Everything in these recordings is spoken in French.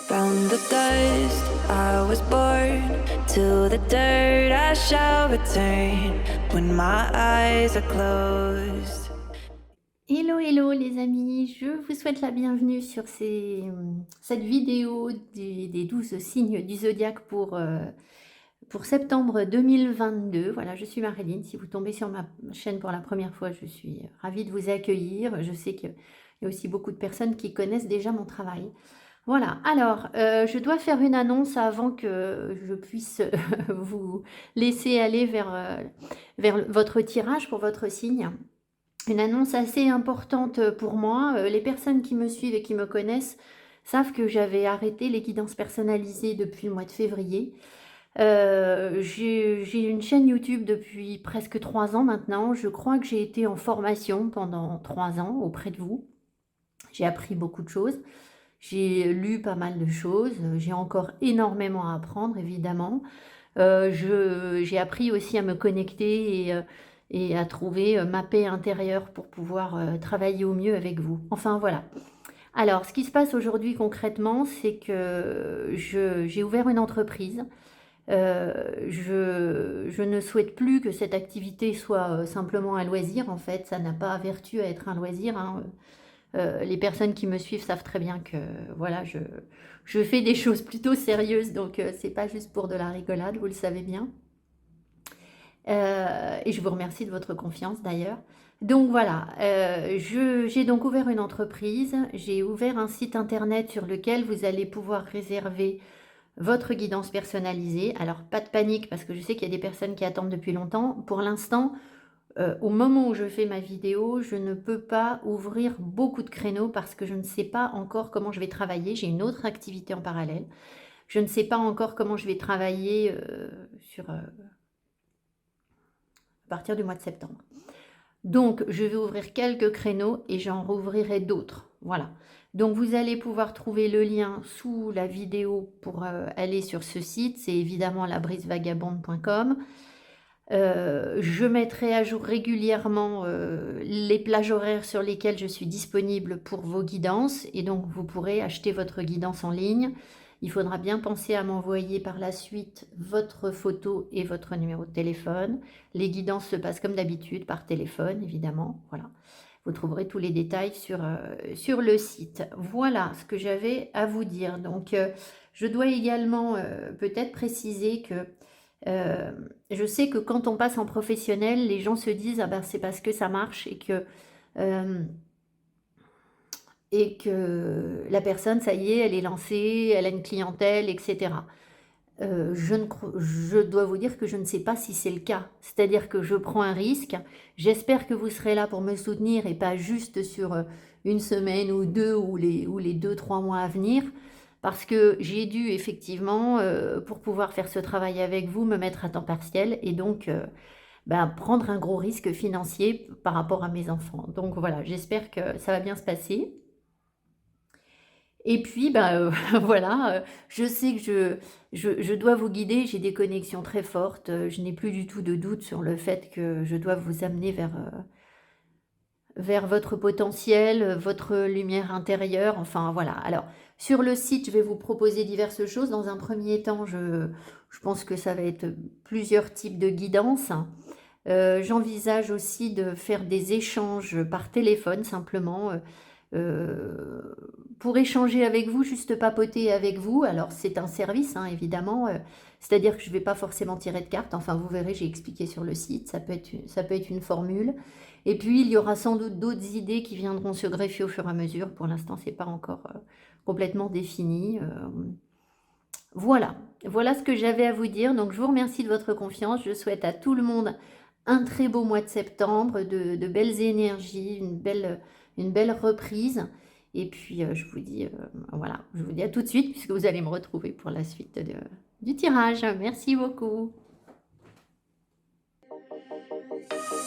From the dust I was born, to the dirt I shall return when my eyes are closed. Hello, hello les amis, je vous souhaite la bienvenue sur cette vidéo des 12 signes du zodiaque pour septembre 2022. Voilà, je suis Marilyn. Si vous tombez sur ma chaîne pour la première fois, je suis ravie de vous accueillir. Je sais qu'il y a aussi beaucoup de personnes qui connaissent déjà mon travail. Voilà, alors, je dois faire une annonce avant que je puisse vous laisser aller vers votre tirage pour votre signe. Une annonce assez importante pour moi. Les personnes qui me suivent et qui me connaissent savent que j'avais arrêté les guidances personnalisées depuis le mois de février. J'ai une chaîne YouTube depuis presque 3 ans maintenant. Je crois que j'ai été en formation pendant 3 ans auprès de vous. J'ai appris beaucoup de choses. J'ai lu pas mal de choses. J'ai encore énormément à apprendre, évidemment. J'ai appris aussi à me connecter et à trouver ma paix intérieure pour pouvoir travailler au mieux avec vous. Enfin voilà. Alors, ce qui se passe aujourd'hui concrètement, c'est que j'ai ouvert une entreprise. Je ne souhaite plus que cette activité soit simplement un loisir. En fait, ça n'a pas vertu à être un loisir, hein. Les personnes qui me suivent savent très bien que voilà, je fais des choses plutôt sérieuses, donc c'est pas juste pour de la rigolade, vous le savez bien. Et je vous remercie de votre confiance d'ailleurs. Donc voilà, j'ai donc ouvert une entreprise, j'ai ouvert un site internet sur lequel vous allez pouvoir réserver votre guidance personnalisée. Alors pas de panique parce que je sais qu'il y a des personnes qui attendent depuis longtemps. Pour l'instant, au moment où je fais ma vidéo, je ne peux pas ouvrir beaucoup de créneaux parce que je ne sais pas encore comment je vais travailler. J'ai une autre activité en parallèle. Je ne sais pas encore comment je vais travailler à partir du mois de septembre. Donc, je vais ouvrir quelques créneaux et j'en rouvrirai d'autres. Voilà. Donc, vous allez pouvoir trouver le lien sous la vidéo pour aller sur ce site. C'est évidemment labrisevagabonde.com. Je mettrai à jour régulièrement les plages horaires sur lesquelles je suis disponible pour vos guidances et donc vous pourrez acheter votre guidance en ligne. Il faudra bien penser à m'envoyer par la suite votre photo et votre numéro de téléphone. Les guidances se passent comme d'habitude par téléphone, évidemment. Voilà. Vous trouverez tous les détails sur le site. Voilà ce que j'avais à vous dire. Donc, je dois également peut-être préciser que je sais que quand on passe en professionnel, les gens se disent ah ben c'est parce que ça marche et que la personne, ça y est, elle est lancée, elle a une clientèle, etc. Je dois vous dire que je ne sais pas si c'est le cas. C'est-à-dire que je prends un risque. J'espère que vous serez là pour me soutenir et pas juste sur une semaine ou deux ou les 2-3 mois à venir. Parce que j'ai dû effectivement, pour pouvoir faire ce travail avec vous, me mettre à temps partiel et donc prendre un gros risque financier par rapport à mes enfants. Donc voilà, j'espère que ça va bien se passer. Et puis, voilà, je sais que je dois vous guider, j'ai des connexions très fortes, je n'ai plus du tout de doute sur le fait que je dois vous amener vers votre potentiel, votre lumière intérieure, enfin voilà. Alors, sur le site, je vais vous proposer diverses choses. Dans un premier temps, je pense que ça va être plusieurs types de guidance. J'envisage aussi de faire des échanges par téléphone simplement pour échanger avec vous, juste papoter avec vous. Alors c'est un service hein, évidemment, c'est-à-dire que je ne vais pas forcément tirer de cartes, enfin vous verrez, j'ai expliqué sur le site, ça peut être une formule. Et puis il y aura sans doute d'autres idées qui viendront se greffer au fur et à mesure. Pour l'instant, c'est pas encore complètement défini. Voilà, voilà ce que j'avais à vous dire. Donc je vous remercie de votre confiance. Je souhaite à tout le monde un très beau mois de septembre, de belles énergies, une belle reprise. Et puis je vous dis voilà, je vous dis à tout de suite puisque vous allez me retrouver pour la suite du tirage. Merci beaucoup.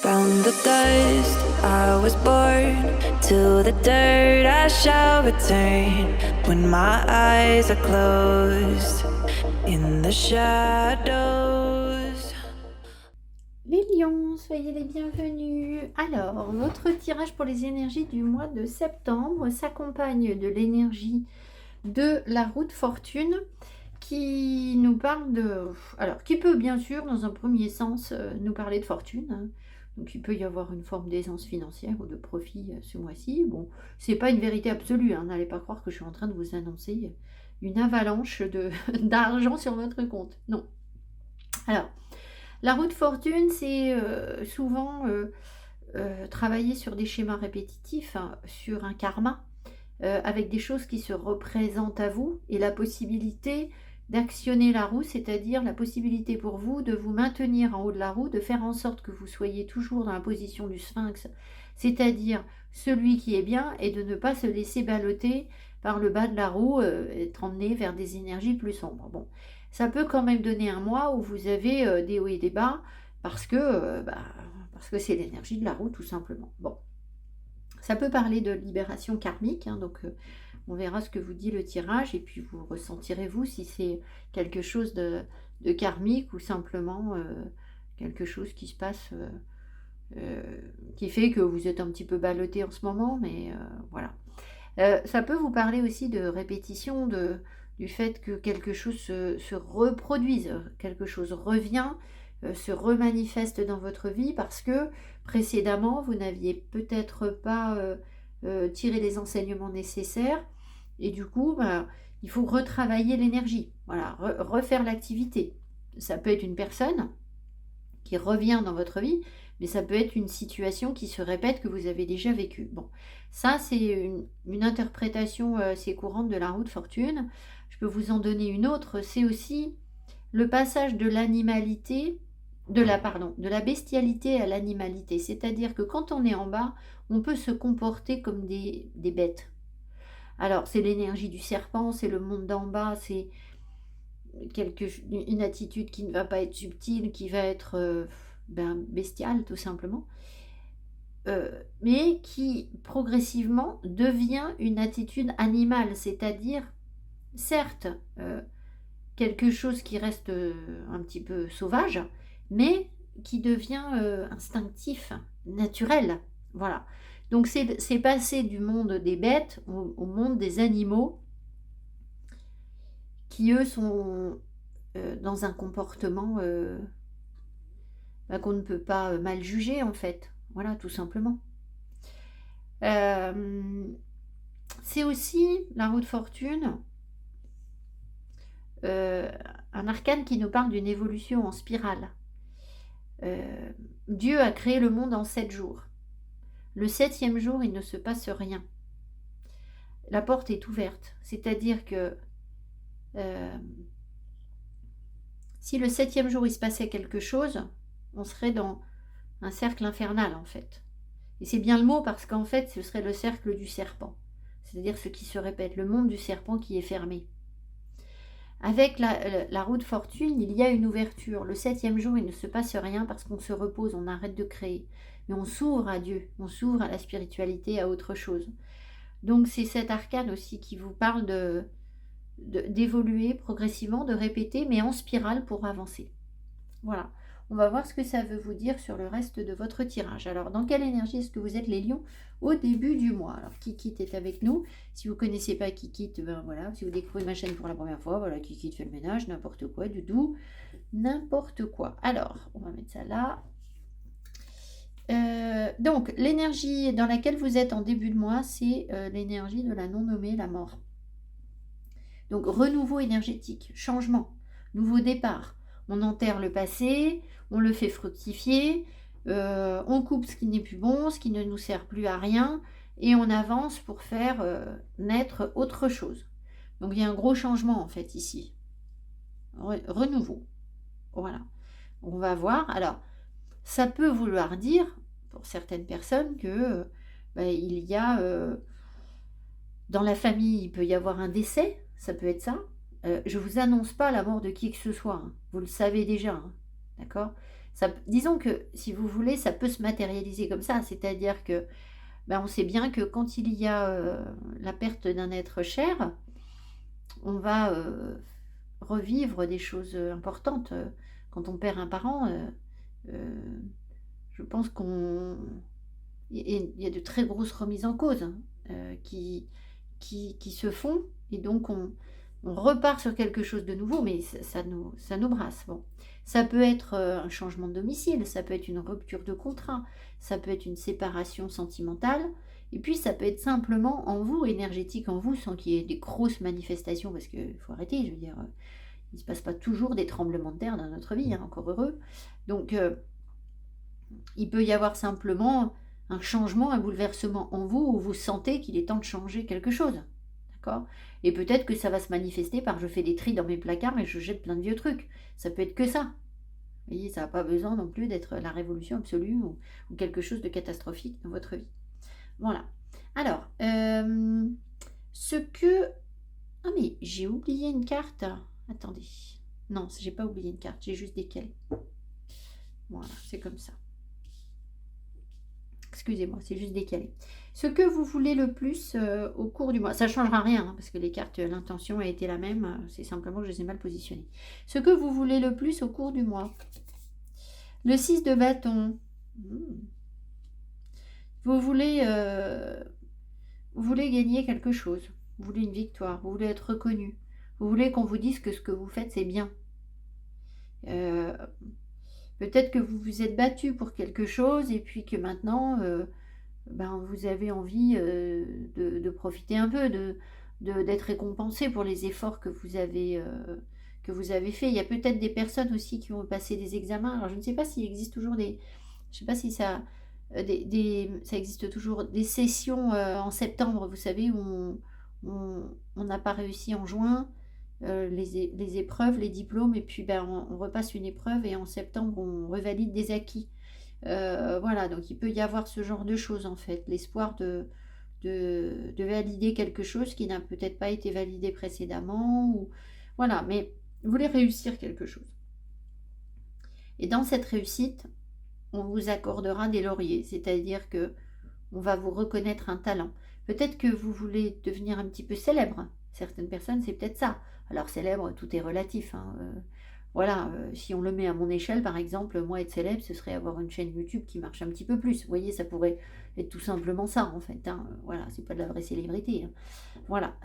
From the dust I was born, to the dirt I shall return when my eyes are closed in the shadows. Les lions, soyez les bienvenus. Alors, votre tirage pour les énergies du mois de septembre s'accompagne de l'énergie de la roue de fortune qui nous parle de... Alors, qui peut bien sûr, dans un premier sens, nous parler de fortune, hein. Donc, il peut y avoir une forme d'aisance financière ou de profit ce mois-ci. Bon, c'est pas une vérité absolue, hein. N'allez pas croire que je suis en train de vous annoncer une avalanche de d'argent sur votre compte. Non. Alors, la roue de fortune, c'est souvent travailler sur des schémas répétitifs, hein, sur un karma, avec des choses qui se représentent à vous et la possibilité d'actionner la roue, c'est-à-dire la possibilité pour vous de vous maintenir en haut de la roue, de faire en sorte que vous soyez toujours dans la position du sphinx, c'est-à-dire celui qui est bien, et de ne pas se laisser balloter par le bas de la roue, être emmené vers des énergies plus sombres. Bon, ça peut quand même donner un mois où vous avez des hauts et des bas, parce que c'est l'énergie de la roue tout simplement. Bon, ça peut parler de libération karmique, hein, donc on verra ce que vous dit le tirage et puis vous ressentirez vous si c'est quelque chose de karmique ou simplement quelque chose qui se passe, qui fait que vous êtes un petit peu ballotté en ce moment, mais voilà. Ça peut vous parler aussi de répétition, du fait que quelque chose se reproduise, quelque chose revient, se remanifeste dans votre vie parce que précédemment, vous n'aviez peut-être pas tiré les enseignements nécessaires et du coup, il faut retravailler l'énergie, voilà, refaire l'activité. Ça peut être une personne qui revient dans votre vie, mais ça peut être une situation qui se répète que vous avez déjà vécue. Bon, ça c'est une interprétation assez courante de la roue de fortune. Je peux vous en donner une autre, c'est aussi le passage de l'animalité, de la bestialité à l'animalité. C'est-à-dire que quand on est en bas, on peut se comporter comme des bêtes. Alors, c'est l'énergie du serpent, c'est le monde d'en bas, c'est une attitude qui ne va pas être subtile, qui va être bestiale tout simplement, mais qui progressivement devient une attitude animale, c'est-à-dire certes quelque chose qui reste un petit peu sauvage, mais qui devient instinctif, naturel. Voilà. Donc c'est passer du monde des bêtes au monde des animaux qui eux sont dans un comportement qu'on ne peut pas mal juger en fait. Voilà, tout simplement. C'est aussi la roue de fortune, un arcane qui nous parle d'une évolution en spirale. Dieu a créé le monde en 7 jours. Le 7e jour, il ne se passe rien. La porte est ouverte. C'est-à-dire que si le 7e jour, il se passait quelque chose, on serait dans un cercle infernal, en fait. Et c'est bien le mot parce qu'en fait, ce serait le cercle du serpent. C'est-à-dire ce qui se répète, le monde du serpent qui est fermé. Avec la roue de fortune, il y a une ouverture. Le 7e jour, il ne se passe rien parce qu'on se repose, on arrête de créer. Mais on s'ouvre à Dieu, on s'ouvre à la spiritualité, à autre chose. Donc c'est cet arcane aussi qui vous parle d'évoluer progressivement, de répéter, mais en spirale pour avancer. Voilà. On va voir ce que ça veut vous dire sur le reste de votre tirage. Alors, dans quelle énergie est-ce que vous êtes les lions au début du mois? Alors, Kikit est avec nous. Si vous ne connaissez pas Kikit, ben voilà. Si vous découvrez ma chaîne pour la première fois, voilà, Kikit fait le ménage, n'importe quoi, du doux, n'importe quoi. Alors, on va mettre ça là. Donc, l'énergie dans laquelle vous êtes en début de mois, c'est l'énergie de la non-nommée, la mort. Donc, renouveau énergétique, changement, nouveau départ. On enterre le passé, on le fait fructifier, on coupe ce qui n'est plus bon, ce qui ne nous sert plus à rien, et on avance pour faire naître autre chose. Donc, il y a un gros changement, en fait, ici. Renouveau. Voilà. On va voir. Alors, ça peut vouloir dire, pour certaines personnes, que il y a... dans la famille, il peut y avoir un décès, ça peut être ça. Je ne vous annonce pas la mort de qui que ce soit, hein. Vous le savez déjà, hein. D'accord? Disons que, si vous voulez, ça peut se matérialiser comme ça, c'est-à-dire que on sait bien que quand il y a la perte d'un être cher, on va revivre des choses importantes. Quand on perd un parent, je pense il y a de très grosses remises en cause, hein, qui se font Et donc, on repart sur quelque chose de nouveau, mais ça nous brasse. Bon. Ça peut être un changement de domicile, ça peut être une rupture de contrat, ça peut être une séparation sentimentale, et puis ça peut être simplement en vous, énergétique en vous, sans qu'il y ait des grosses manifestations, parce qu'il faut arrêter, je veux dire, il ne se passe pas toujours des tremblements de terre dans notre vie, hein, encore heureux. Donc, il peut y avoir simplement un changement, un bouleversement en vous, où vous sentez qu'il est temps de changer quelque chose. D'accord ? Et peut-être que ça va se manifester par je fais des tris dans mes placards et je jette plein de vieux trucs. Ça peut être que ça. Vous voyez, ça n'a pas besoin non plus d'être la révolution absolue ou quelque chose de catastrophique dans votre vie. Voilà. Alors, ce que... Ah mais j'ai oublié une carte. Attendez. Non, j'ai pas oublié une carte, j'ai juste décalé. Voilà, c'est comme ça. Excusez-moi, c'est juste décalé. Ce que vous voulez le plus au cours du mois, ça ne changera rien, hein, parce que les cartes, l'intention a été la même, c'est simplement que je les ai mal positionnées. Ce que vous voulez le plus au cours du mois. Le 6 de bâton. Vous voulez gagner quelque chose. Vous voulez une victoire, vous voulez être reconnu. Vous voulez qu'on vous dise que ce que vous faites, c'est bien. Peut-être que vous vous êtes battu pour quelque chose et puis que maintenant, vous avez envie de profiter un peu, d'être récompensé pour les efforts que vous avez fait. Il y a peut-être des personnes aussi qui ont passé des examens. Alors, je ne sais pas s'il existe toujours des... Je ne sais pas si ça... ça existe toujours des sessions en septembre, vous savez, où on n'a pas réussi en juin. Les épreuves, les diplômes, et puis on repasse une épreuve et en septembre on revalide des acquis. Voilà, donc il peut y avoir ce genre de choses en fait, l'espoir de valider quelque chose qui n'a peut-être pas été validé précédemment, ou voilà, mais vous voulez réussir quelque chose. Et dans cette réussite, on vous accordera des lauriers, c'est-à-dire que on va vous reconnaître un talent. Peut-être que vous voulez devenir un petit peu célèbre. Certaines personnes, c'est peut-être ça. Alors célèbre, tout est relatif. Hein. Voilà, si on le met à mon échelle, par exemple, moi être célèbre, ce serait avoir une chaîne YouTube qui marche un petit peu plus. Vous voyez, ça pourrait être tout simplement ça, en fait. Hein. Voilà, c'est pas de la vraie célébrité. Hein. Voilà.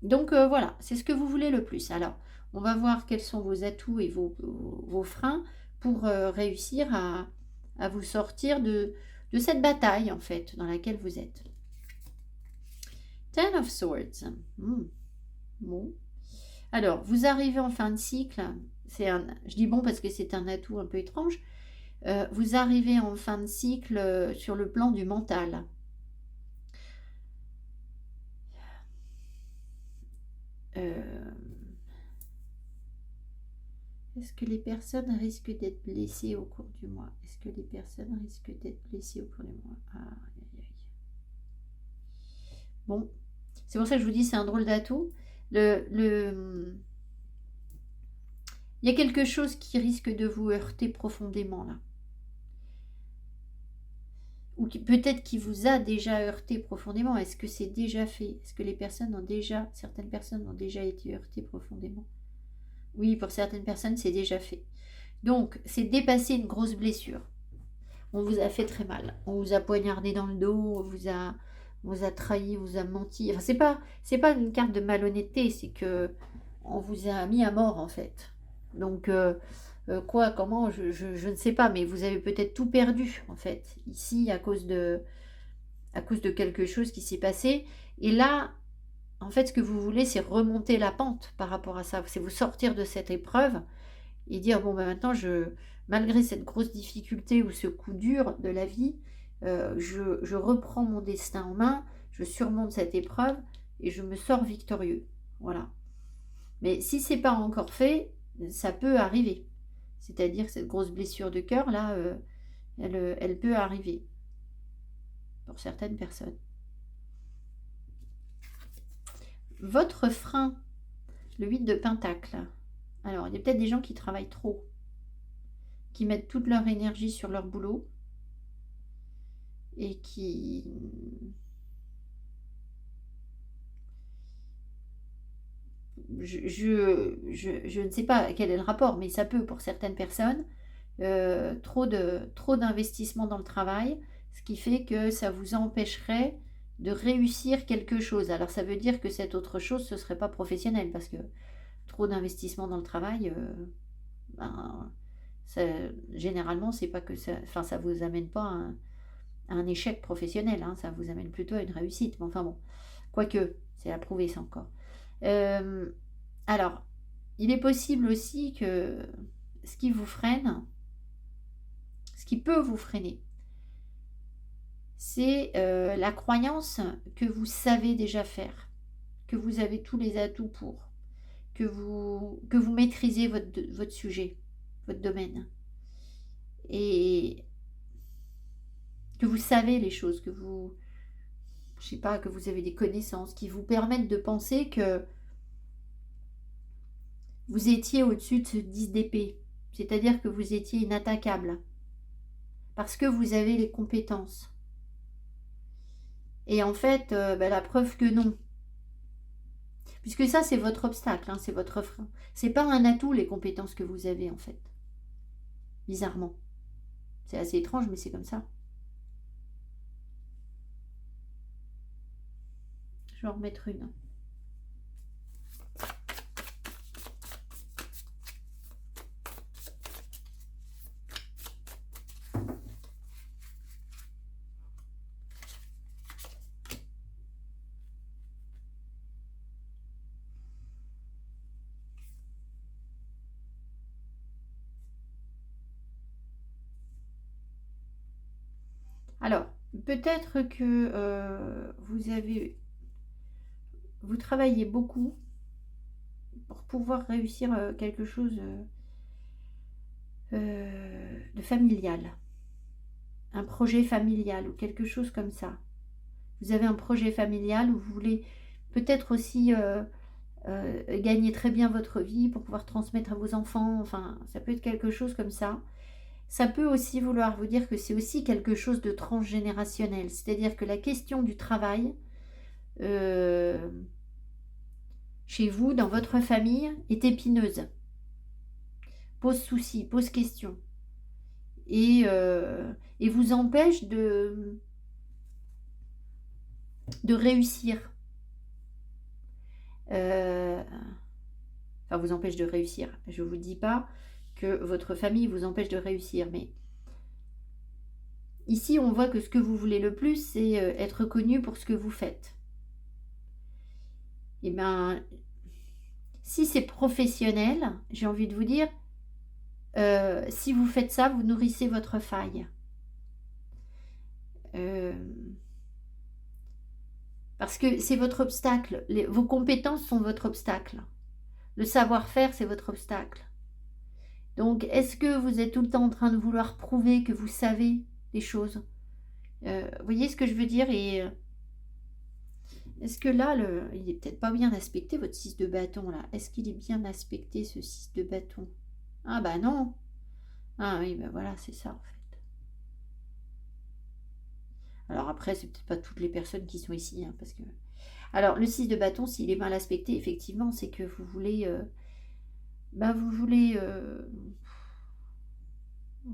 Donc voilà, c'est ce que vous voulez le plus. Alors, on va voir quels sont vos atouts et vos freins pour réussir à vous sortir de cette bataille, en fait, dans laquelle vous êtes. Ten of Swords. Bon. Alors, vous arrivez en fin de cycle. Je dis bon parce que c'est un atout un peu étrange. Vous arrivez en fin de cycle sur le plan du mental. Est-ce que les personnes risquent d'être blessées au cours du mois? Est-ce que les personnes risquent d'être blessées au cours du mois? Bon, c'est pour ça que je vous dis c'est un drôle d'atout. Il y a quelque chose qui risque de vous heurter profondément là. Ou peut-être qui vous a déjà heurté profondément. Est-ce que c'est déjà fait? Est-ce que certaines personnes ont déjà été heurtées profondément? Oui, pour certaines personnes, c'est déjà fait. Donc, c'est dépasser une grosse blessure. On vous a fait très mal. On vous a poignardé dans le dos, on vous a trahi, on vous a menti. Enfin, c'est pas une carte de malhonnêteté, c'est que on vous a mis à mort, en fait. Donc, comment, je ne sais pas, mais vous avez peut-être tout perdu, en fait, ici, à cause de quelque chose qui s'est passé. Et là, en fait, ce que vous voulez, c'est remonter la pente par rapport à ça. C'est vous sortir de cette épreuve et dire, bon, maintenant, malgré cette grosse difficulté ou ce coup dur de la vie, je reprends mon destin en main, je surmonte cette épreuve et je me sors victorieux. Voilà. Mais si c'est pas encore fait, ça peut arriver. C'est-à-dire que cette grosse blessure de cœur, là, elle peut arriver pour certaines personnes. Votre frein, le 8 de Pentacle. Alors, il y a peut-être des gens qui travaillent trop, qui mettent toute leur énergie sur leur boulot et qui... Je ne sais pas quel est le rapport, mais ça peut pour certaines personnes, trop d'investissement dans le travail, ce qui fait que ça vous empêcherait de réussir quelque chose. Alors ça veut dire que cette autre chose, ce ne serait pas professionnel, parce que trop d'investissement dans le travail, ben, généralement, c'est pas que ça, enfin, ça vous amène pas à un échec professionnel, hein, ça vous amène plutôt à une réussite. Mais enfin bon, quoique, c'est à prouver ça encore. Alors, il est possible aussi que ce qui vous freine, ce qui peut vous freiner, c'est la croyance que vous savez déjà faire, que vous avez tous les atouts pour, que vous maîtrisez votre sujet, votre domaine, et que vous savez les choses, que vous, je sais pas, que vous avez des connaissances qui vous permettent de penser que vous étiez au-dessus de ce 10 d'épée, c'est-à-dire que vous étiez inattaquable, parce que vous avez les compétences. Et en fait, la preuve que non. Puisque ça, c'est votre obstacle, hein, c'est votre frein. C'est pas un atout, les compétences que vous avez, en fait. Bizarrement. C'est assez étrange, mais c'est comme ça. Je vais en remettre une. Alors, peut-être que vous travaillez beaucoup pour pouvoir réussir quelque chose de familial, un projet familial ou quelque chose comme ça. Vous avez un projet familial où vous voulez peut-être aussi gagner très bien votre vie pour pouvoir transmettre à vos enfants, enfin, ça peut être quelque chose comme ça. Ça peut aussi vouloir vous dire que c'est aussi quelque chose de transgénérationnel, c'est-à-dire que la question du travail, chez vous, dans votre famille, est épineuse, pose souci, pose question, et vous empêche de réussir. Enfin, vous empêche de réussir. Je ne vous dis pas que votre famille vous empêche de réussir, mais ici, on voit que ce que vous voulez le plus, c'est être connu pour ce que vous faites. Et bien, si c'est professionnel, j'ai envie de vous dire, si vous faites ça, vous nourrissez votre faille. Parce que c'est votre obstacle. Vos compétences sont votre obstacle. Le savoir-faire, c'est votre obstacle. Donc, est-ce que vous êtes tout le temps en train de vouloir prouver que vous savez des choses? Vous voyez ce que je veux dire? Et est-ce que là, il est peut-être pas bien aspecté, votre 6 de bâton, là? Est-ce qu'il est bien aspecté, ce 6 de bâton? Ah bah non! Ah oui, bah voilà, c'est ça, en fait. Alors après, c'est peut-être pas toutes les personnes qui sont ici, hein, parce que... Alors, le 6 de bâton, s'il est mal aspecté, effectivement, c'est que vous voulez...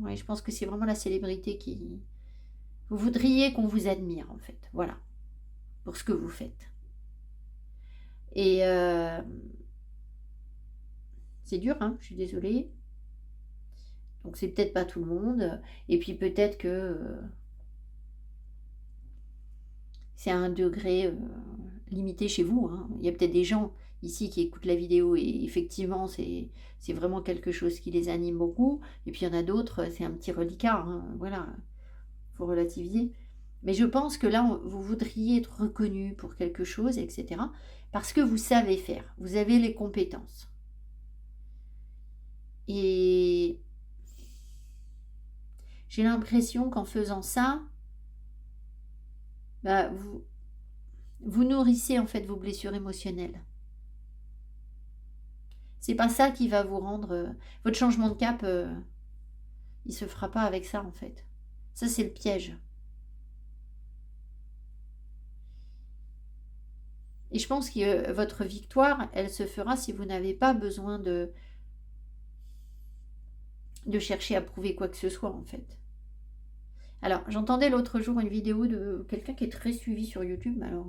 Ouais, je pense que c'est vraiment la célébrité qui... Vous voudriez qu'on vous admire, en fait. Voilà. Pour ce que vous faites. Et c'est dur, hein, je suis désolée. Donc c'est peut-être pas tout le monde. Et puis peut-être que c'est à un degré limité chez vous, hein. Il y a peut-être des gens ici qui écoutent la vidéo et effectivement c'est vraiment quelque chose qui les anime beaucoup. Et puis il y en a d'autres, c'est un petit reliquat, hein. Voilà, il faut relativiser. Mais je pense que là, vous voudriez être reconnu pour quelque chose, etc. Parce que vous savez faire, vous avez les compétences. Et j'ai l'impression qu'en faisant ça, vous nourrissez en fait vos blessures émotionnelles. C'est pas ça qui va vous rendre... votre changement de cap, il se fera pas avec ça en fait. Ça, c'est le piège. Et je pense que votre victoire, elle se fera si vous n'avez pas besoin de chercher à prouver quoi que ce soit, en fait. Alors, j'entendais l'autre jour une vidéo de quelqu'un qui est très suivi sur YouTube. Alors,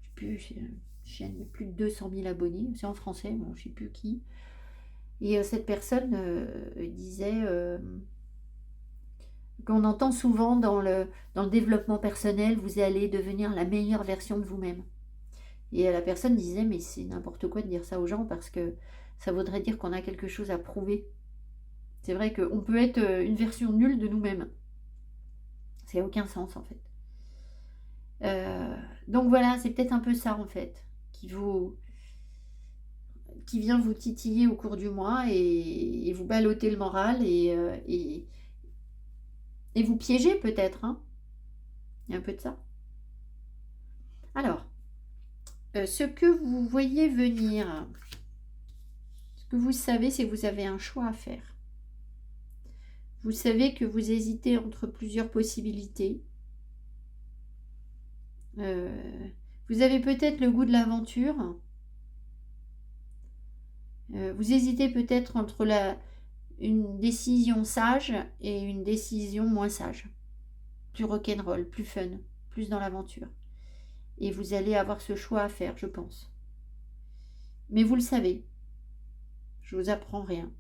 je sais plus, c'est une chaîne de plus de 200 000 abonnés. C'est en français, bon, je sais plus qui. Et cette personne disait qu'on entend souvent dans le développement personnel, vous allez devenir la meilleure version de vous-même. Et la personne disait, mais c'est n'importe quoi de dire ça aux gens parce que ça voudrait dire qu'on a quelque chose à prouver. C'est vrai qu'on peut être une version nulle de nous-mêmes. Ça n'a aucun sens en fait. Donc voilà, c'est peut-être un peu ça en fait, qui vient vous titiller au cours du mois et vous ballotter le moral et vous piéger peut-être. Hein. Il y a un peu de ça. Alors, ce que vous voyez venir, ce que vous savez, c'est que vous avez un choix à faire. Vous savez que vous hésitez entre plusieurs possibilités. Vous avez peut-être le goût de l'aventure. Vous hésitez peut-être entre une décision sage et une décision moins sage. Plus rock'n'roll, plus fun, plus dans l'aventure. Et vous allez avoir ce choix à faire, je pense. Mais vous le savez. Je vous apprends rien.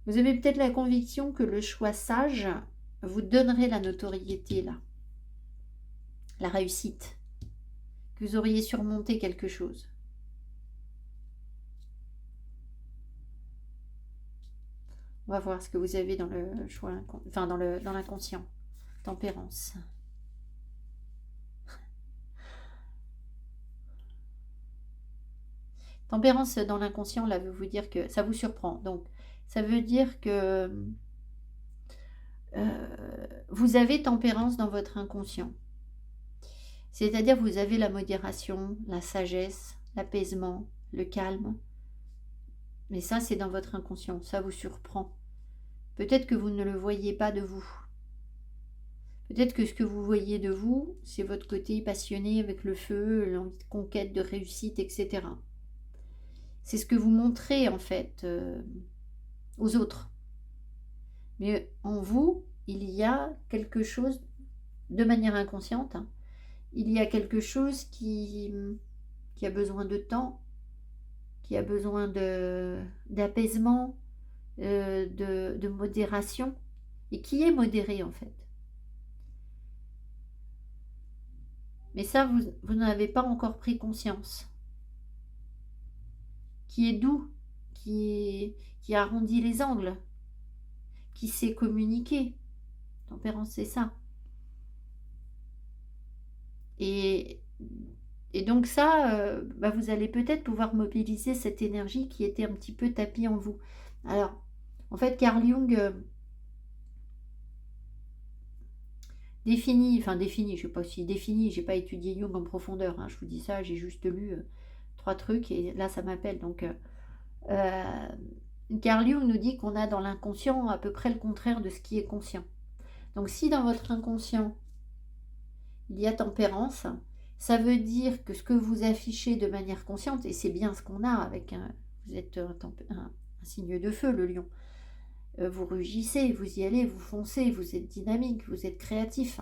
Vous avez peut-être la conviction que le choix sage vous donnerait la notoriété, là. La réussite. Que vous auriez surmonté quelque chose. On va voir ce que vous avez dans le choix, enfin dans l'inconscient. Tempérance. Tempérance dans l'inconscient, là, veut vous dire que ça vous surprend. Donc, ça veut dire que vous avez tempérance dans votre inconscient. C'est-à-dire vous avez la modération, la sagesse, l'apaisement, le calme. Mais ça, c'est dans votre inconscient. Ça vous surprend. Peut-être que vous ne le voyez pas de vous. Peut-être que ce que vous voyez de vous, c'est votre côté passionné avec le feu, l'envie de conquête, de réussite, etc. C'est ce que vous montrez en fait aux autres. Mais en vous, il y a quelque chose, de manière inconsciente, hein, il y a quelque chose qui a besoin de temps, qui a besoin d'apaisement, de modération, et qui est modéré en fait. Mais ça, vous n'en avez pas encore pris conscience. Qui est doux, qui arrondit les angles, qui sait communiquer. Tempérance, c'est ça. Et donc ça, vous allez peut-être pouvoir mobiliser cette énergie qui était un petit peu tapie en vous. Alors, en fait, Carl Jung définit, je ne sais pas si définit, j'ai pas étudié Jung en profondeur, hein, je vous dis ça, j'ai juste lu 3 trucs et là ça m'appelle. Donc, Carl Jung nous dit qu'on a dans l'inconscient à peu près le contraire de ce qui est conscient. Donc, si dans votre inconscient, il y a tempérance, ça veut dire que ce que vous affichez de manière consciente, et c'est bien ce qu'on a avec vous êtes un signe de feu, le lion, vous rugissez, vous y allez, vous foncez, vous êtes dynamique, vous êtes créatif.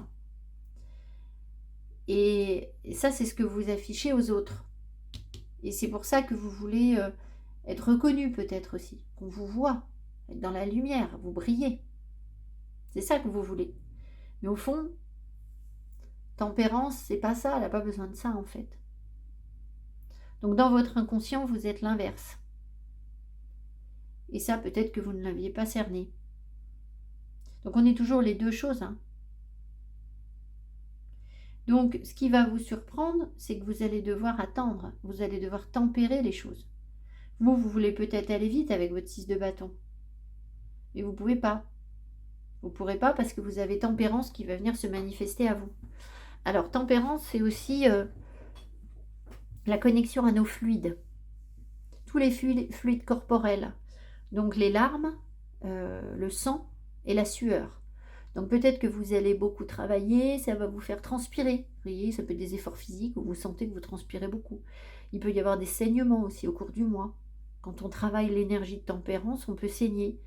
Et ça, c'est ce que vous affichez aux autres. Et c'est pour ça que vous voulez être reconnu peut-être aussi, qu'on vous voit, être dans la lumière, vous brillez. C'est ça que vous voulez. Mais au fond, tempérance, c'est pas ça, elle n'a pas besoin de ça en fait. Donc dans votre inconscient, vous êtes l'inverse. Et ça, peut-être que vous ne l'aviez pas cerné. Donc on est toujours les deux choses. Hein. Donc ce qui va vous surprendre, c'est que vous allez devoir attendre. Vous allez devoir tempérer les choses. Vous voulez peut-être aller vite avec votre 6 de bâton. Mais vous ne pouvez pas. Vous ne pourrez pas parce que vous avez tempérance qui va venir se manifester à vous. Alors tempérance, c'est aussi la connexion à nos fluides. Tous les fluides corporels. Donc les larmes, le sang et la sueur. Donc peut-être que vous allez beaucoup travailler, ça va vous faire transpirer. Vous voyez, ça peut être des efforts physiques où vous sentez que vous transpirez beaucoup. Il peut y avoir des saignements aussi au cours du mois. Quand on travaille l'énergie de tempérance, on peut saigner.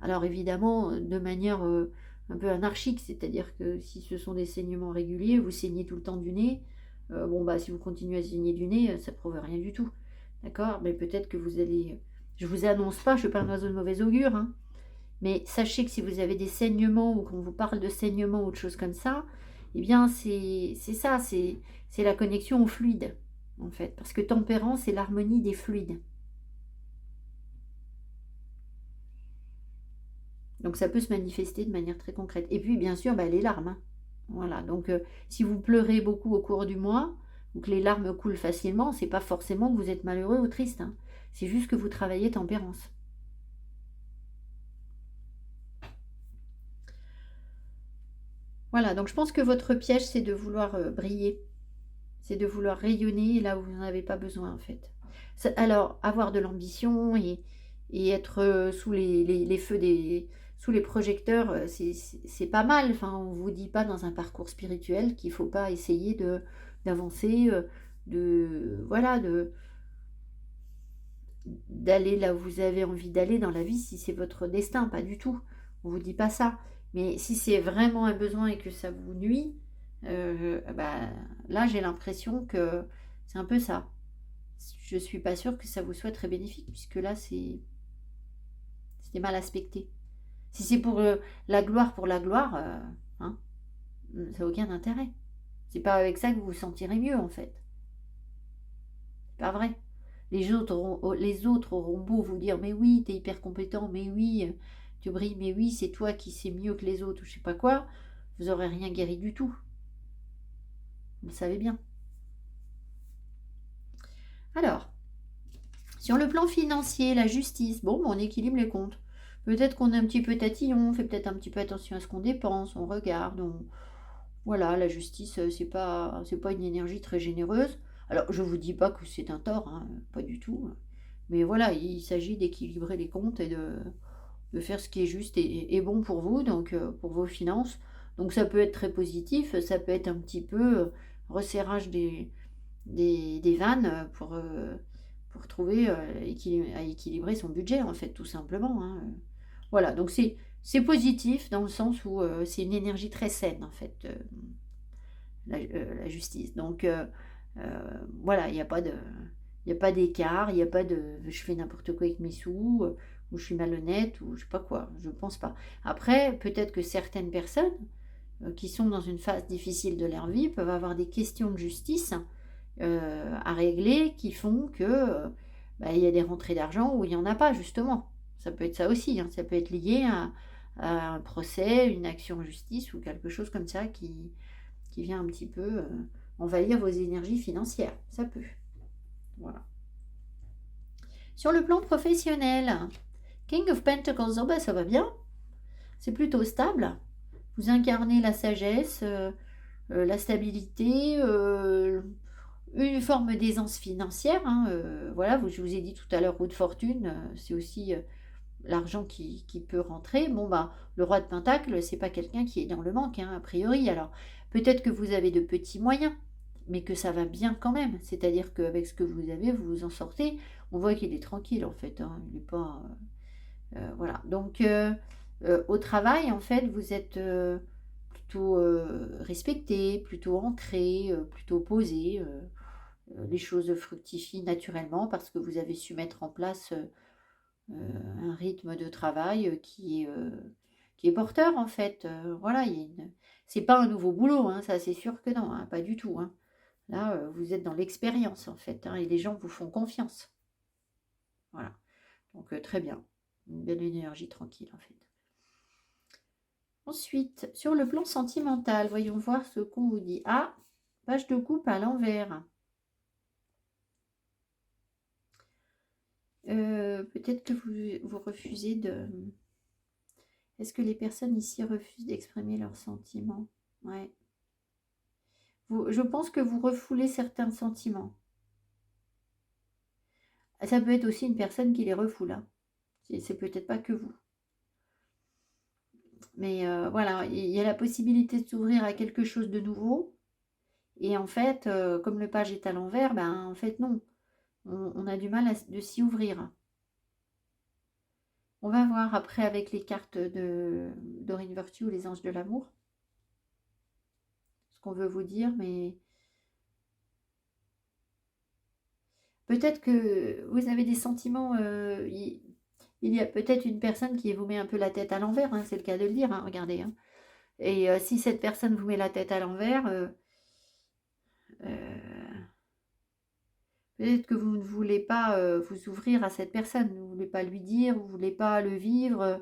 Alors évidemment, de manière un peu anarchique, c'est-à-dire que si ce sont des saignements réguliers, vous saignez tout le temps du nez, bon bah si vous continuez à saigner du nez, ça ne prouve rien du tout. D'accord? Mais peut-être que vous allez... Je vous annonce pas, je ne suis pas un oiseau de mauvais augure, hein, mais sachez que si vous avez des saignements ou qu'on vous parle de saignements ou de choses comme ça, eh bien c'est ça, c'est la connexion au fluide, en fait. Parce que tempérance, c'est l'harmonie des fluides. Donc ça peut se manifester de manière très concrète. Et puis bien sûr, bah, les larmes. Hein. Voilà, donc si vous pleurez beaucoup au cours du mois, ou que les larmes coulent facilement, c'est pas forcément que vous êtes malheureux ou triste. Hein. C'est juste que vous travaillez tempérance. Voilà, donc je pense que votre piège, c'est de vouloir briller. C'est de vouloir rayonner là où vous n'en avez pas besoin, en fait. Alors, avoir de l'ambition et être sous les feux sous les projecteurs, c'est pas mal. Enfin, on vous dit pas dans un parcours spirituel qu'il faut pas essayer d'avancer, voilà, d'aller là où vous avez envie d'aller dans la vie si c'est votre destin, pas du tout. On vous dit pas ça. Mais si c'est vraiment un besoin et que ça vous nuit, bah, là j'ai l'impression que c'est un peu ça. Je suis pas sûre que ça vous soit très bénéfique puisque là c'était mal aspecté. Si c'est pour la gloire, hein, ça n'a aucun intérêt. C'est pas avec ça que vous vous sentirez mieux en fait. C'est pas vrai. Les autres auront beau vous dire mais oui, t'es hyper compétent, mais oui, tu brilles, mais oui, c'est toi qui sais mieux que les autres, ou je sais pas quoi, vous aurez rien guéri du tout. Vous le savez bien. Alors, sur le plan financier, la justice, bon, on équilibre les comptes. Peut-être qu'on est un petit peu tatillon, on fait peut-être un petit peu attention à ce qu'on dépense, on regarde, voilà, la justice, c'est pas une énergie très généreuse. Alors, je vous dis pas que c'est un tort, hein, pas du tout. Mais voilà, il s'agit d'équilibrer les comptes et de faire ce qui est juste et bon pour vous, donc pour vos finances. Donc ça peut être très positif, ça peut être un petit peu resserrage des vannes pour trouver à équilibrer son budget, en fait, tout simplement. Hein. Voilà, donc c'est positif dans le sens où c'est une énergie très saine, en fait, la justice. Donc voilà, il n'y a pas de... Il n'y a pas d'écart, il n'y a pas de je fais n'importe quoi avec mes sous, ou je suis malhonnête, ou je sais pas quoi, je ne pense pas. Après, peut-être que certaines personnes qui sont dans une phase difficile de leur vie peuvent avoir des questions de justice à régler qui font que bah, il y a des rentrées d'argent où il n'y en a pas, justement. Ça peut être ça aussi, hein. Ça peut être lié à un procès, une action en justice ou quelque chose comme ça qui vient un petit peu envahir vos énergies financières. Ça peut. Voilà. Sur le plan professionnel, King of Pentacles, oh ben ça va bien. C'est plutôt stable. Vous incarnez la sagesse, la stabilité, une forme d'aisance financière. Hein, voilà, je vous ai dit tout à l'heure, roue de fortune, c'est aussi l'argent qui peut rentrer. Bon, bah, le roi de Pentacle, c'est pas quelqu'un qui est dans le manque, hein, a priori. Alors, peut-être que vous avez de petits moyens, mais que ça va bien quand même. C'est-à-dire qu'avec ce que vous avez, vous vous en sortez. On voit qu'il est tranquille, en fait. Hein, il n'est pas... voilà. Donc, au travail, en fait, vous êtes plutôt respecté, plutôt ancré, plutôt posé. Les choses fructifient naturellement parce que vous avez su mettre en place un rythme de travail qui est porteur en fait. Voilà, c'est pas un nouveau boulot, hein, ça c'est sûr que non, hein, pas du tout. Hein. Là, vous êtes dans l'expérience en fait, hein, et les gens vous font confiance. Voilà, donc très bien, une belle énergie tranquille en fait. Ensuite, sur le plan sentimental, voyons voir ce qu'on vous dit. Ah, page de coupe à l'envers. Peut-être que vous refusez de... Est-ce que les personnes ici refusent d'exprimer leurs sentiments? Ouais. Je pense que vous refoulez certains sentiments. Ça peut être aussi une personne qui les refoule. Hein. C'est peut-être pas que vous. Mais voilà, il y a la possibilité de s'ouvrir à quelque chose de nouveau. Et en fait, comme le page est à l'envers, ben en fait non. on a du mal de s'y ouvrir. On va voir après avec les cartes de Doreen Virtue ou les anges de l'amour ce qu'on veut vous dire, mais peut-être que vous avez des sentiments. Il y a peut-être une personne qui vous met un peu la tête à l'envers, hein, c'est le cas de le dire, hein, regardez. Hein. Et si cette personne vous met la tête à l'envers, peut-être que vous ne voulez pas vous ouvrir à cette personne, vous ne voulez pas lui dire, vous ne voulez pas le vivre,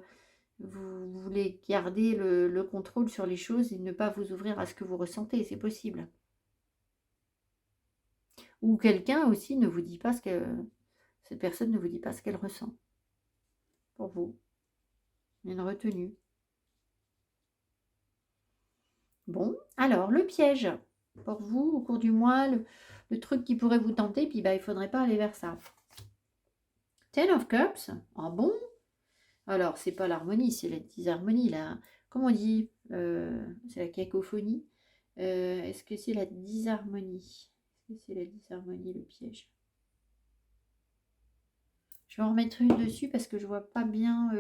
vous voulez garder le contrôle sur les choses et ne pas vous ouvrir à ce que vous ressentez, c'est possible. Ou quelqu'un aussi ne vous dit pas ce que... Cette personne ne vous dit pas ce qu'elle ressent. Pour vous. Une retenue. Bon, alors, le piège. Pour vous, au cours du mois, le truc qui pourrait vous tenter, puis bah, il ne faudrait pas aller vers ça. Ten of Cups. Ah bon? Alors, c'est pas l'harmonie, c'est la disharmonie, là. Comment on dit? C'est la cacophonie. Est-ce que c'est la disharmonie? Est-ce que c'est la disharmonie, le piège? Je vais en remettre une dessus parce que je vois pas bien...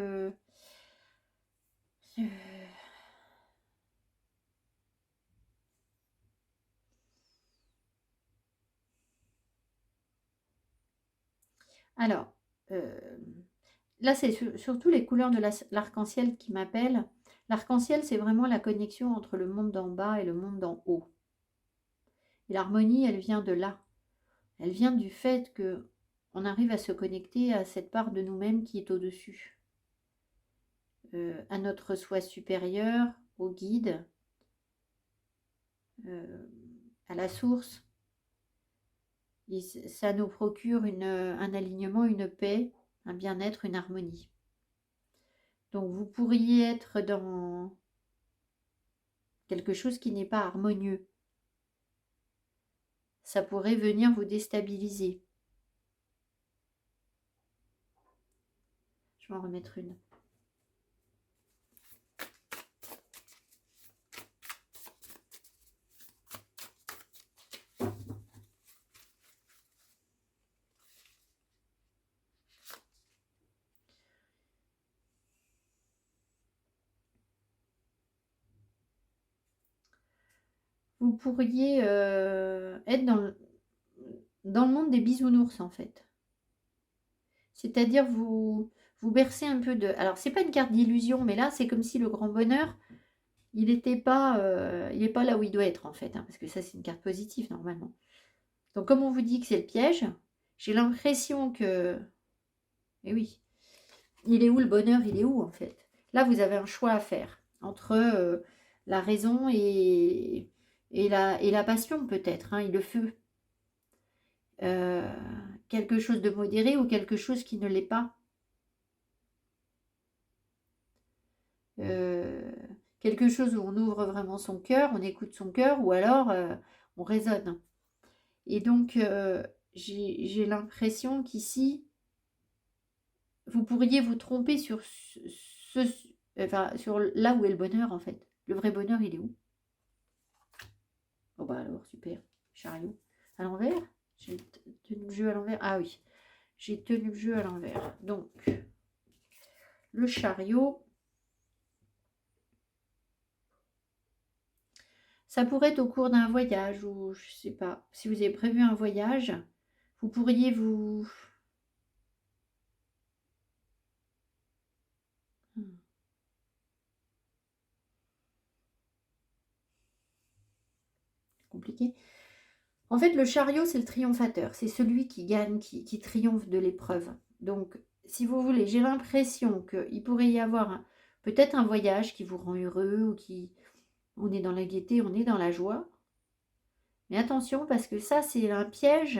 Alors, là, c'est surtout les couleurs de l'arc-en-ciel qui m'appellent. L'arc-en-ciel, c'est vraiment la connexion entre le monde d'en bas et le monde d'en haut. Et l'harmonie, elle vient de là. Elle vient du fait que on arrive à se connecter à cette part de nous-mêmes qui est au-dessus. À notre soi supérieur, au guide, à la source. Et ça nous procure un alignement, une paix, un bien-être, une harmonie. Donc vous pourriez être dans quelque chose qui n'est pas harmonieux. Ça pourrait venir vous déstabiliser. Je vais en remettre une. Vous pourriez être dans le monde des bisounours en fait. C'est-à-dire vous bercez un peu de... Alors c'est pas une carte d'illusion, mais là c'est comme si le grand bonheur, il n'est pas là où il doit être en fait, hein, parce que ça c'est une carte positive normalement. Donc comme on vous dit que c'est le piège, j'ai l'impression que... Eh oui, il est où le bonheur? Il est où en fait? Là vous avez un choix à faire entre la raison et la passion peut-être, hein, et le feu. Quelque chose de modéré ou quelque chose qui ne l'est pas. Quelque chose où on ouvre vraiment son cœur, on écoute son cœur, ou alors on raisonne. Et donc, j'ai l'impression qu'ici, vous pourriez vous tromper sur sur là où est le bonheur, en fait. Le vrai bonheur, il est où? Oh bah alors, super. Chariot. À l'envers? J'ai tenu le jeu à l'envers. Ah oui, j'ai tenu le jeu à l'envers. Donc, le chariot... Ça pourrait être au cours d'un voyage ou je sais pas. Si vous avez prévu un voyage, vous pourriez vous... Compliqué. En fait, le chariot, c'est le triomphateur. C'est celui qui gagne, qui triomphe de l'épreuve. Donc, si vous voulez, j'ai l'impression qu'il pourrait y avoir peut-être un voyage qui vous rend heureux ou qui... On est dans la gaieté, on est dans la joie. Mais attention, parce que ça, c'est un piège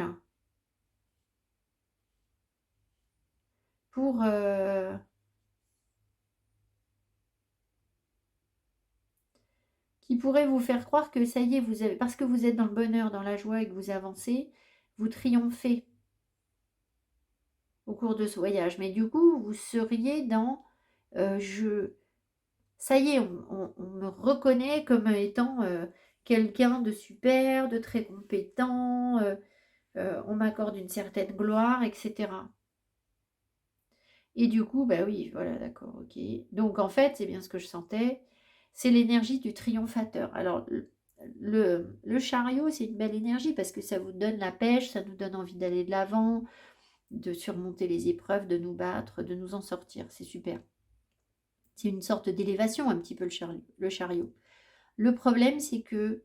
pour... qui pourrait vous faire croire que ça y est, vous avez, parce que vous êtes dans le bonheur, dans la joie et que vous avancez, vous triomphez au cours de ce voyage. Mais du coup, vous seriez dans ça y est, on me reconnaît comme étant quelqu'un de super, de très compétent. on m'accorde une certaine gloire, etc. Et du coup, bah oui, voilà, d'accord, ok. Donc en fait, c'est bien ce que je sentais, c'est l'énergie du triomphateur. Alors, le chariot, c'est une belle énergie parce que ça vous donne la pêche, ça nous donne envie d'aller de l'avant, de surmonter les épreuves, de nous battre, de nous en sortir. C'est super. C'est une sorte d'élévation un petit peu le chariot. Le problème, c'est que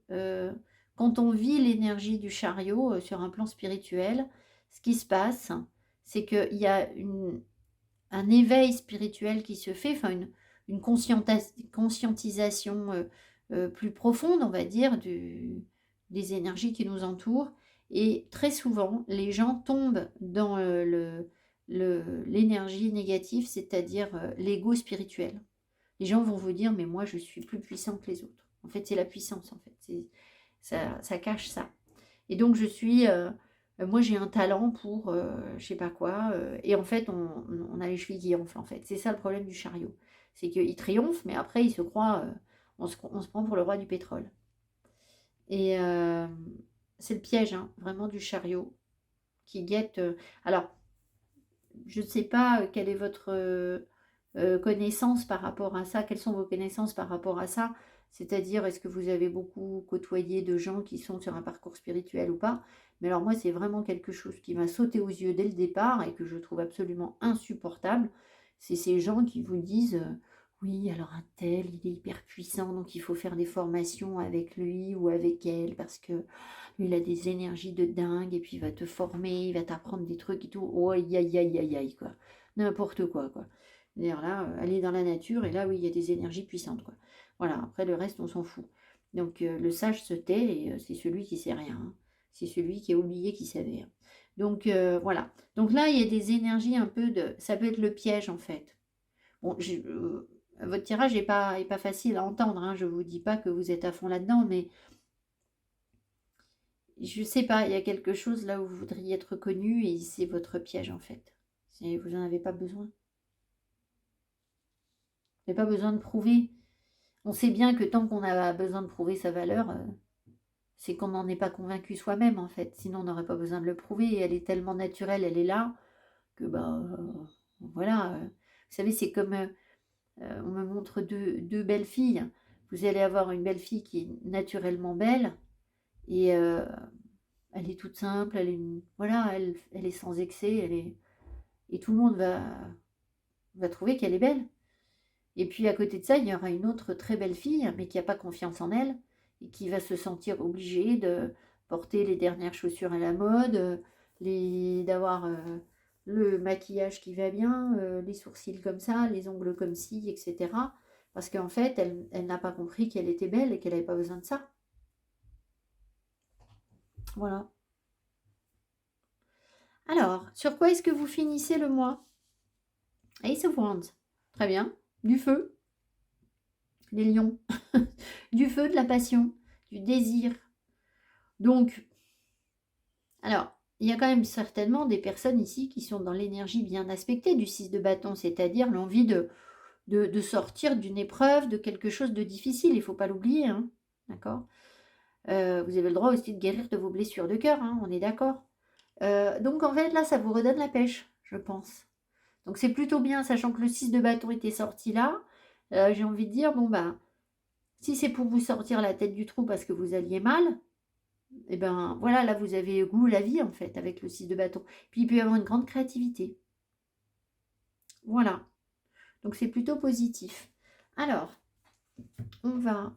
quand on vit l'énergie du chariot sur un plan spirituel, ce qui se passe, c'est qu'il y a un éveil spirituel qui se fait, enfin une conscientisation plus profonde, on va dire, des énergies qui nous entourent. Et très souvent, les gens tombent dans l'énergie négative, c'est-à-dire l'ego spirituel. Les gens vont vous dire, mais moi, je suis plus puissant que les autres. En fait, c'est la puissance, en fait. Ça cache ça. Et donc, moi, j'ai un talent pour je sais pas quoi. Et en fait, on a les chevilles qui enflent, en fait. C'est ça le problème du chariot. C'est qu'il triomphe, mais après, il se croit, on se prend pour le roi du pétrole. Et c'est le piège, hein, vraiment, du chariot qui guette. Alors, je ne sais pas quelle est votre connaissance par rapport à ça. Quelles sont vos connaissances par rapport à ça? C'est-à-dire, est-ce que vous avez beaucoup côtoyé de gens qui sont sur un parcours spirituel ou pas? Mais alors moi, c'est vraiment quelque chose qui m'a sauté aux yeux dès le départ et que je trouve absolument insupportable. C'est ces gens qui vous disent, oui, alors un tel, il est hyper puissant, donc il faut faire des formations avec lui ou avec elle parce que lui, il a des énergies de dingue et puis il va te former, il va t'apprendre des trucs et tout. Oh, aïe, aïe, aïe, aïe, aïe, quoi. N'importe quoi, quoi. C'est-à-dire là, aller dans la nature, et là, oui, il y a des énergies puissantes, quoi. Voilà, après, le reste, on s'en fout. Donc, le sage se tait, et c'est celui qui sait rien, hein. C'est celui qui a oublié qu'il savait, hein. Donc, voilà. Donc là, il y a des énergies un peu de... Ça peut être le piège, en fait. Bon, votre tirage n'est pas facile à entendre, hein. Je ne vous dis pas que vous êtes à fond là-dedans, mais je sais pas, il y a quelque chose là où vous voudriez être reconnu, et c'est votre piège, en fait. Vous n'en avez pas besoin. Vous n'avez pas besoin de prouver. On sait bien que tant qu'on a besoin de prouver sa valeur, c'est qu'on n'en est pas convaincu soi-même, en fait. Sinon, on n'aurait pas besoin de le prouver. Elle est tellement naturelle, elle est là, que voilà. Vous savez, c'est comme on me montre deux belles filles. Vous allez avoir une belle fille qui est naturellement belle, et elle est toute simple, voilà, elle est sans excès, et tout le monde va trouver qu'elle est belle. Et puis à côté de ça, il y aura une autre très belle fille, mais qui n'a pas confiance en elle, et qui va se sentir obligée de porter les dernières chaussures à la mode, d'avoir le maquillage qui va bien, les sourcils comme ça, les ongles comme ci, etc. Parce qu'en fait, elle n'a pas compris qu'elle était belle et qu'elle n'avait pas besoin de ça. Voilà. Alors, sur quoi est-ce que vous finissez le mois? Ace of Wands. Très bien. Du feu. Les lions. Du feu, de la passion, du désir. Donc, alors, il y a quand même certainement des personnes ici qui sont dans l'énergie bien aspectée du 6 de bâton, c'est-à-dire l'envie de sortir d'une épreuve, de quelque chose de difficile. Il ne faut pas l'oublier, hein, d'accord? Vous avez le droit aussi de guérir de vos blessures de cœur, hein, on est d'accord? Donc, en fait, là, ça vous redonne la pêche, je pense. Donc, c'est plutôt bien, sachant que le 6 de bâton était sorti là. J'ai envie de dire, bon, bah, si c'est pour vous sortir la tête du trou parce que vous alliez mal, et ben voilà, là vous avez goût à la vie en fait avec le 6 de bâton. Puis il peut y avoir une grande créativité. Voilà. Donc c'est plutôt positif. Alors, on va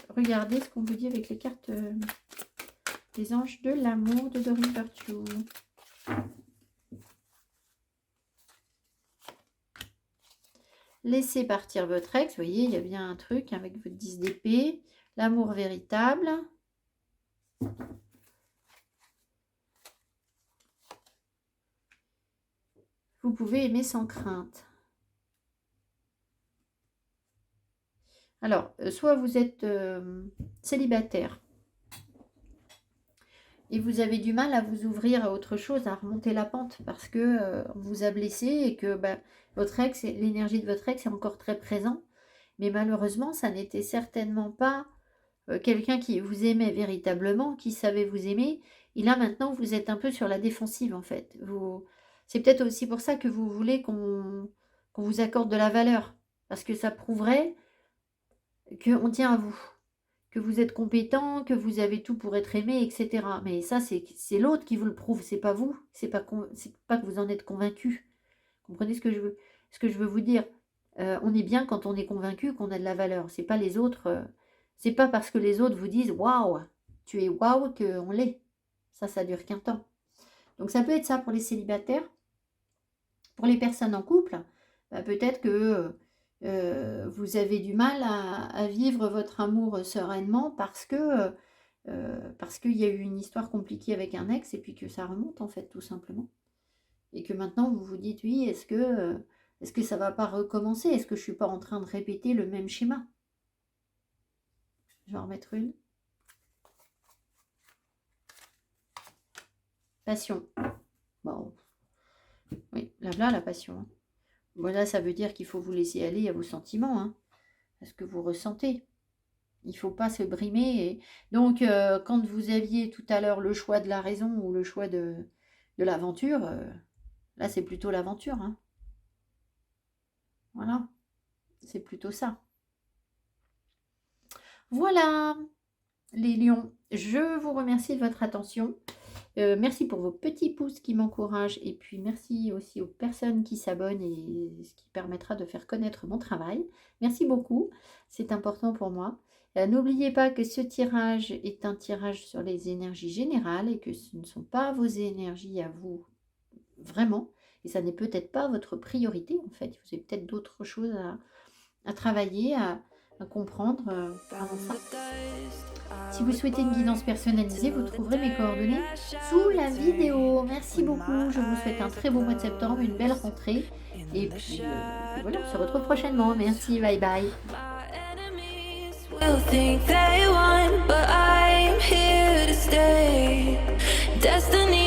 regarder ce qu'on vous dit avec les cartes des anges de l'amour de Doreen Virtue. Laissez partir votre ex. Vous voyez, il y a bien un truc avec votre 10 d'épée. L'amour véritable. Vous pouvez aimer sans crainte. Alors, soit vous êtes célibataire et vous avez du mal à vous ouvrir à autre chose, à remonter la pente parce que on vous a blessé et que votre ex, l'énergie de votre ex est encore très présent. Mais malheureusement, ça n'était certainement pas quelqu'un qui vous aimait véritablement, qui savait vous aimer. Et là, maintenant, vous êtes un peu sur la défensive, en fait. C'est peut-être aussi pour ça que vous voulez qu'on vous accorde de la valeur. Parce que ça prouverait qu'on tient à vous, que vous êtes compétent, que vous avez tout pour être aimé, etc. Mais ça, c'est l'autre qui vous le prouve, c'est pas vous. C'est pas que vous en êtes convaincu. Comprenez ce que je veux vous dire. On est bien quand on est convaincu qu'on a de la valeur. C'est pas les autres. C'est pas parce que les autres vous disent waouh, tu es waouh qu'on l'est. Ça dure qu'un temps. Donc ça peut être ça pour les célibataires. Pour les personnes en couple, bah, peut-être que vous avez du mal à vivre votre amour sereinement parce qu'il y a eu une histoire compliquée avec un ex et puis que ça remonte en fait tout simplement. Et que maintenant vous vous dites oui, est-ce que ça va pas recommencer? Est-ce que je suis pas en train de répéter le même schéma? Je vais en remettre une. Passion. Bon. Oui, là, la passion. Bon, là, ça veut dire qu'il faut vous laisser aller à vos sentiments, hein, à ce que vous ressentez. Il ne faut pas se brimer. Donc, quand vous aviez tout à l'heure le choix de la raison ou le choix de l'aventure, là, c'est plutôt l'aventure. Hein. Voilà. C'est plutôt ça. Voilà, les lions. Je vous remercie de votre attention. Merci pour vos petits pouces qui m'encouragent. Et puis, merci aussi aux personnes qui s'abonnent et ce qui permettra de faire connaître mon travail. Merci beaucoup. C'est important pour moi. N'oubliez pas que ce tirage est un tirage sur les énergies générales et que ce ne sont pas vos énergies à vous, vraiment. Et ça n'est peut-être pas votre priorité, en fait. Vous avez peut-être d'autres choses à travailler, à comprendre avant ça. Si vous souhaitez une guidance personnalisée, vous trouverez mes coordonnées sous la vidéo. Merci beaucoup. Je vous souhaite un très beau mois de septembre, une belle rentrée. Et puis voilà, on se retrouve prochainement. Merci, bye bye. Will think they won, but I'm here to stay. Destiny